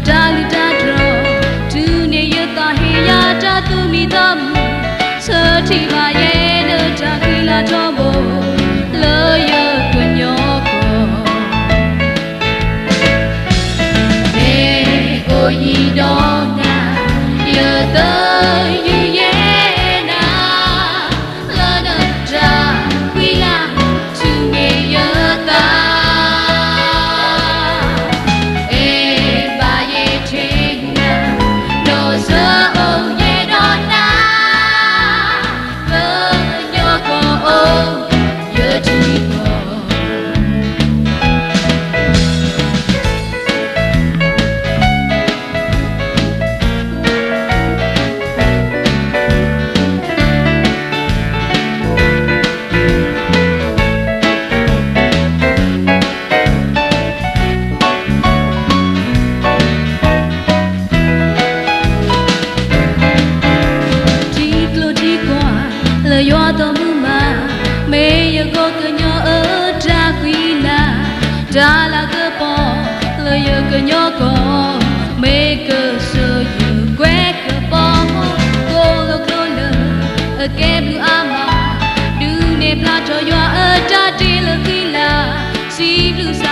ta lu ta dro tu ne ye ta he ya ta tu mi ta mu sa thi ba ye no ta ki la cho bo lo ye ko nyo ko ne ko yi do na ye ta yi ye na la na ta ki la tu ne ye ta yo to mu ma me yo go ke nyo ta quy na da la ke po lo yo ke nyo ko me ke so yo kwe ke po ko lo ko le ke bu ama du ne pla cho yo ta ti lo ki la si lu sa